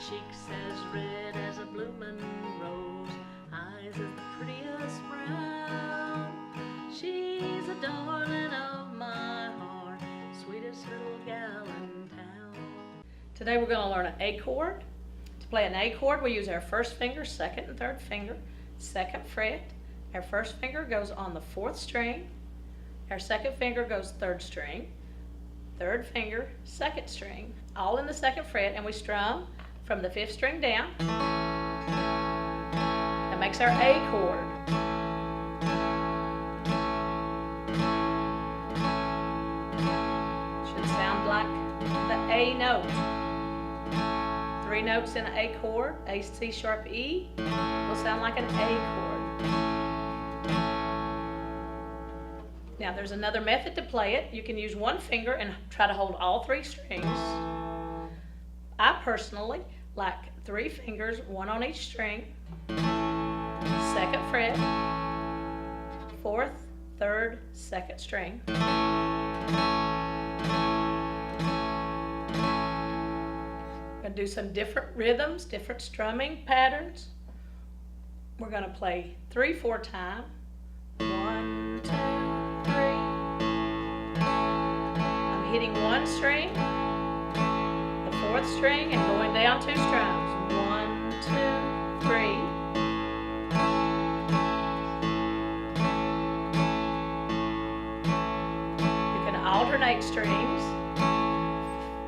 cheeks as red as a bloomin' rose, eyes as the prettiest brown. She's a darling of my heart, sweetest little gal in town. Today we're going to learn an A chord. To play an A chord, we use our first finger, second and third finger, second fret. Our first finger goes on the fourth string. Our second finger goes third string. Third finger, second string, all in the second fret, and we strum from the fifth string down. That makes our A chord. Should sound like the A note. 3 notes in an A chord, A, C sharp, E, will sound like an A chord. Now there's another method to play it. You can use one finger and try to hold all 3 strings. I personally like 3 fingers, 1 on each string, second fret, 4th, 3rd, 2nd string. We're going to do some different rhythms, different strumming patterns. We're going to play 3/4 time. 1, 2, 3. I'm hitting 1 string, the 4th string, and going down 2 strums. 1, 2, 3. You can alternate strings.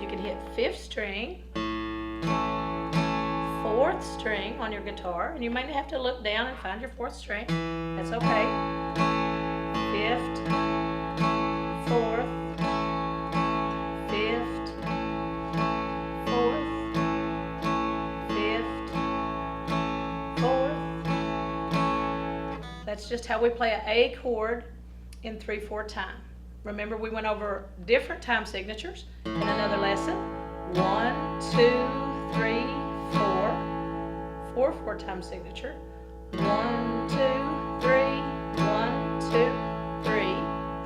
You can hit 5th string, 4th string on your guitar, and you may have to look down and find your 4th string. That's okay. 5th, 4th, 5th, 4th, 5th, 4th. That's just how we play an A chord in 3/4 time. Remember, we went over different time signatures in another lesson. 1, 2, 3, 4. 4/4 time signature. 1, 2, 3. 1, 2, 3.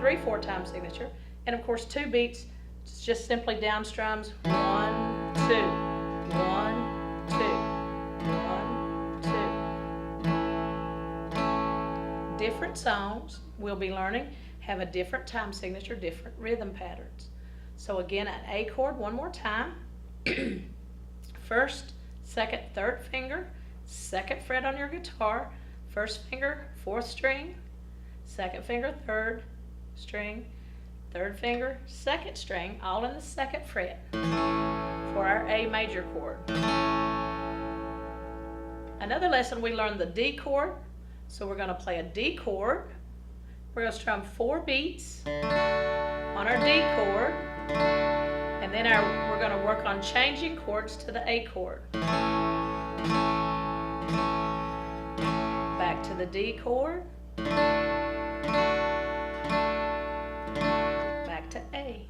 3/4 time signature. And of course 2 beats, it's just simply down strums. 1, 2. 1, 2. 1, 2. Different songs we'll be learning have a different time signature, different rhythm patterns. So again, an A chord one more time. First, second, third finger, second fret on your guitar, first finger, 4th string, second finger, 3rd string, third finger, 2nd string, all in the 2nd fret for our A major chord. Another lesson, we learned the D chord, so we're going to play a D chord. We're going to strum 4 beats on our D chord, and then we're going to work on changing chords to the A chord. Back to the D chord, back to A,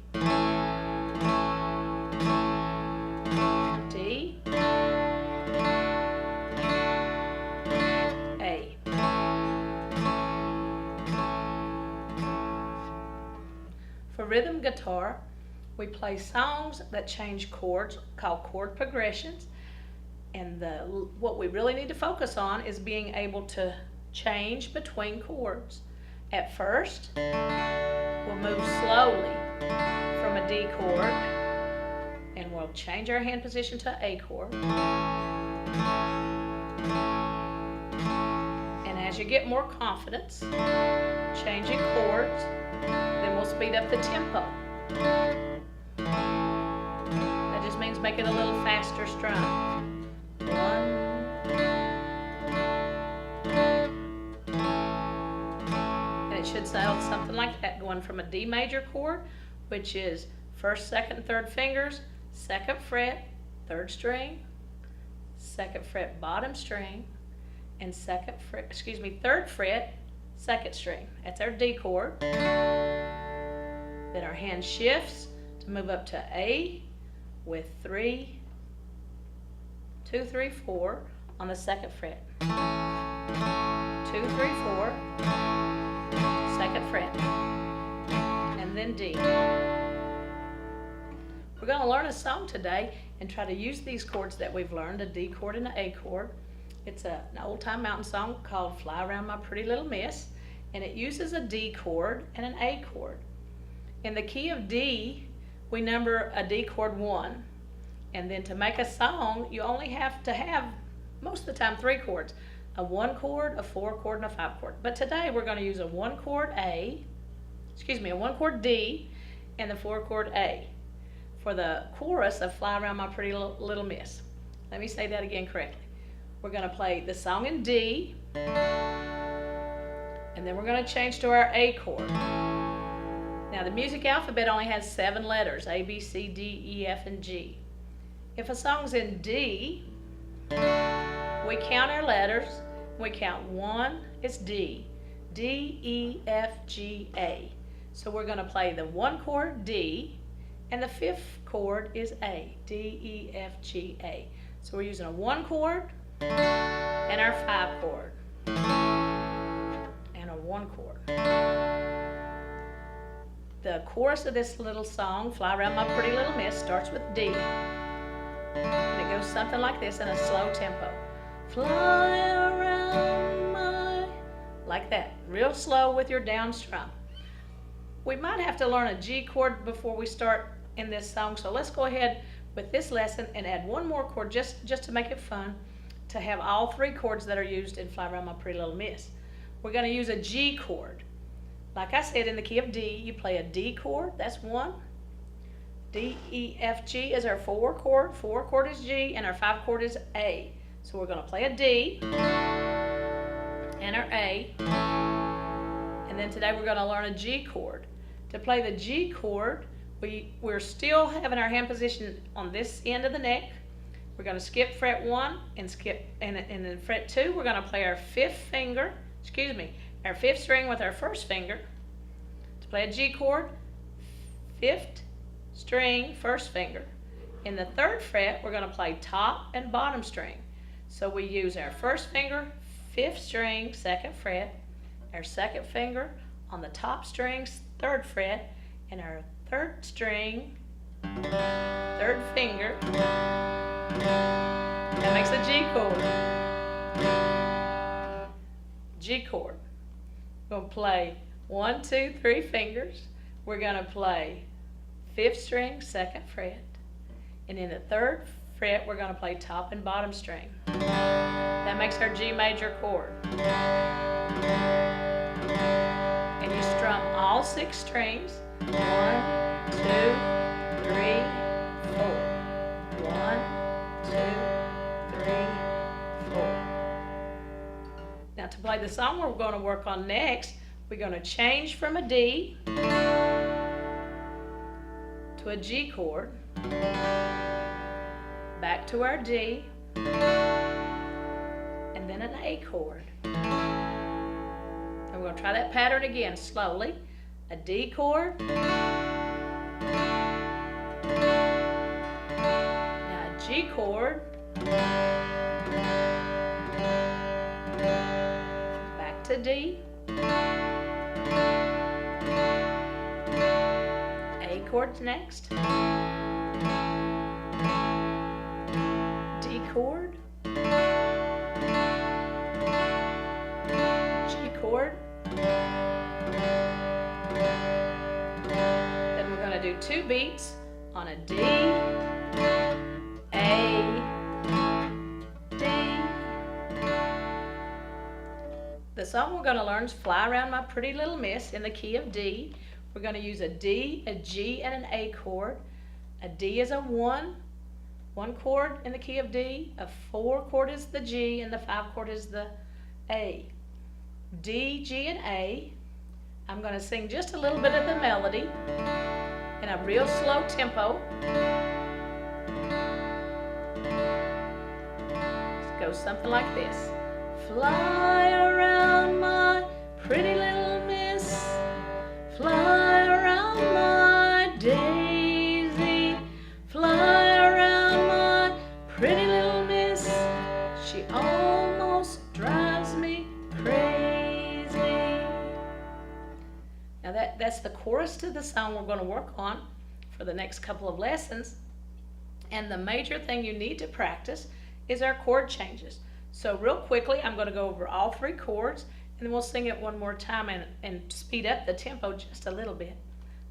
D, A. For rhythm guitar, we play songs that change chords called chord progressions. And what we really need to focus on is being able to change between chords. At first, we'll move slowly from a D chord, and we'll change our hand position to A chord. And as you get more confidence changing chords, then we'll speed up the tempo. That just means make it a little faster strum. 1, and it should sound something like that, going from a D major chord, which is first, second, third fingers, second fret, 3rd string, 2nd fret, bottom string, and 3rd fret, 2nd string. That's our D chord. Then our hand shifts to move up to A with 3, 2, 3, 4 on the 2nd fret. 2, 3, 4, 2nd fret, and then D. We're going to learn a song today, and try to use these chords that we've learned, a D chord and an A chord. It's an old-time mountain song called Fly Around My Pretty Little Miss, and it uses a D chord and an A chord. In the key of D, we number a D chord 1, and then to make a song, you only have to have, most of the time, 3 chords. A 1 chord, a 4 chord, and a 5 chord. But today we're going to use a 1 chord a 1 chord D, and the 4 chord A for the chorus of Fly Around My Pretty Little Miss. Let me say that again correctly. We're going to play the song in D, and then we're going to change to our A chord. Now the music alphabet only has 7 letters, A, B, C, D, E, F, and G. If a song's in D, we count our letters. We count 1, it's D. D, E, F, G, A. So we're going to play the 1 chord D, and the 5th chord is A. D, E, F, G, A. So we're using a 1 chord and our 5 chord and a 1 chord. The chorus of this little song, Fly Around My Pretty Little Miss, starts with D. And it goes something like this in a slow tempo. Fly around my, like that, real slow with your down strum. We might have to learn a G chord before we start in this song, so let's go ahead with this lesson and add 1 more chord just to make it fun, to have all 3 chords that are used in Fly Around My Pretty Little Miss. We're going to use a G chord. Like I said, in the key of D, you play a D chord, that's 1. D, E, F, G is our 4 chord. 4 chord is G, and our 5 chord is A. So we're going to play a D and our A. And then today we're going to learn a G chord. To play the G chord, we're still having our hand position on this end of the neck. We're going to skip fret 1 and then fret 2. We're going to play our 5th finger, our 5th string with our 1st finger. To play a G chord, 5th string, 1st finger. In the 3rd fret, we're going to play top and bottom string. So we use our 1st finger, 5th string, 2nd fret, our 2nd finger on the top string, 3rd fret, and our 3rd string, 3rd finger. That makes a G chord. G chord. We're going to play 1, 2, 3 fingers. We're going to play 5th string, 2nd fret, and in the 3rd fret we're going to play top and bottom string. That makes our G major chord. And you strum all 6 strings. 1, 2, 3, 4. 1, 2, 3, 4. Now to play the song we're going to work on next, we're going to change from a D to a G chord, back to our D, and then an A chord. And we're going to try that pattern again slowly. A D chord, now a G chord, back to D, A chord's next, D chord, G chord. Then we're going to do 2 beats on a D, A, D. The song we're going to learn is Fly Around My Pretty Little Miss in the key of D. We're going to use a D, a G, and an A chord. A D is a 1 chord in the key of D. A 4 chord is the G, and the 5 chord is the A. D, G, and A. I'm going to sing just a little bit of the melody in a real slow tempo. It goes something like this. Fly around my pretty little miss, fly around my daisy, fly around my pretty little miss, she almost drives me crazy. Now that's the chorus to the song we're going to work on for the next couple of lessons. And the major thing you need to practice is our chord changes. So real quickly, I'm going to go over all 3 chords, and then we'll sing it one more time and speed up the tempo just a little bit.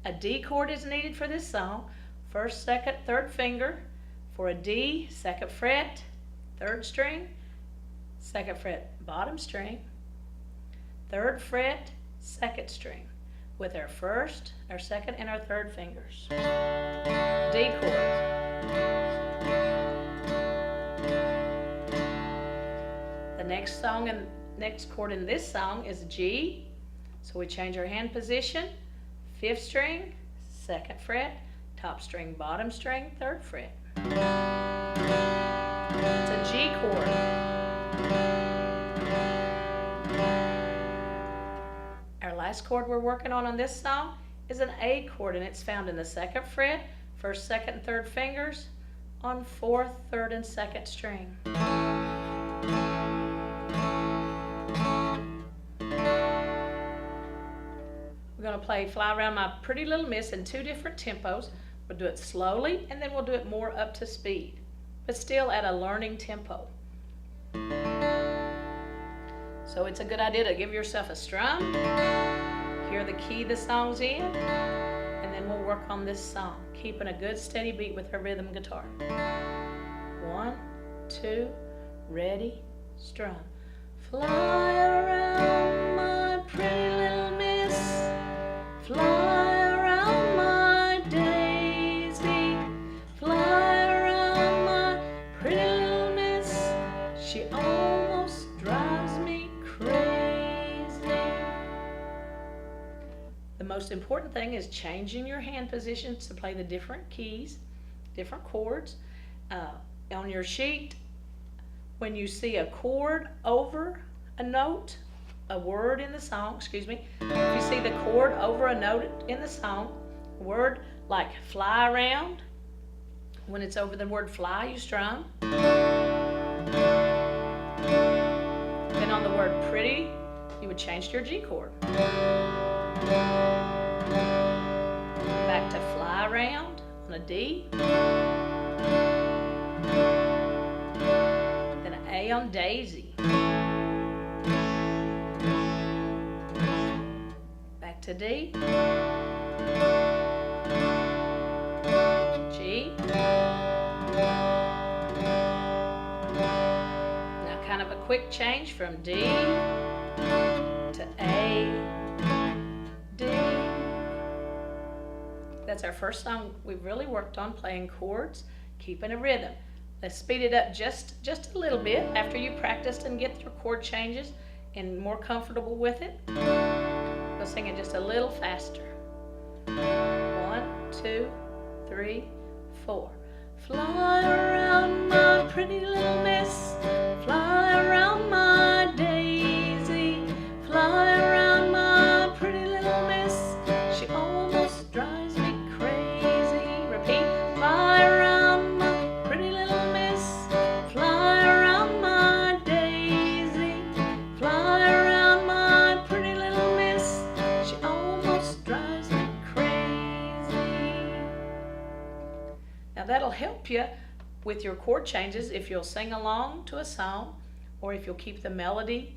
A D chord is needed for this song. 1st, 2nd, 3rd finger. For a D, 2nd fret, 3rd string, 2nd fret, bottom string, 3rd fret, 2nd string, with our 1st, our 2nd, and our 3rd fingers. D chord. The next song and next chord in this song is G. So we change our hand position. 5th string, 2nd fret, top string, bottom string, 3rd fret. It's a G chord. Our last chord we're working on this song is an A chord, and it's found in the 2nd fret, 1st, 2nd, and 3rd fingers on 4th, 3rd, and 2nd string. We're going to play Fly Around My Pretty Little Miss in 2 different tempos. We'll do it slowly, and then we'll do it more up to speed, but still at a learning tempo. So it's a good idea to give yourself a strum, hear the key the song's in, and then we'll work on this song, keeping a good steady beat with our rhythm guitar. 1, 2, ready, strum. Fly around my pretty little miss, fly around my daisy, fly around my pretty little miss, she almost drives me crazy. The most important thing is changing your hand positions to play the different keys, different chords. On your sheet, when you see a chord over a note, a word in the song, if you see the chord over a note in the song, a word like fly around, when it's over the word fly, you strum. Then on the word pretty, you would change to your G chord. Back to fly around on a D. Then an A on daisy. Back to D. G. Now kind of a quick change from D to A, D. That's our first song we've really worked on, playing chords, keeping a rhythm. Let's speed it up just a little bit after you practiced and get your chord changes and more comfortable with it. We'll sing it just a little faster. 1, 2, 3, 4. Fly around my pretty little miss, fly around my daisy, fly around my pretty little miss, she almost drives me crazy. Repeat. Fly around my pretty little miss, fly around my daisy, fly around my pretty little miss, she almost drives me crazy. Now that'll help you with your chord changes if you'll sing along to a song, or if you'll keep the melody,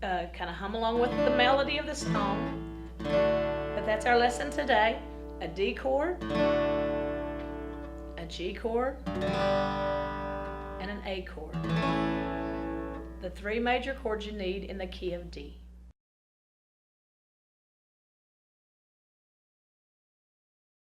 kind of hum along with the melody of the song. But that's our lesson today. A D chord, a G chord, and an A chord. The 3 major chords you need in the key of D.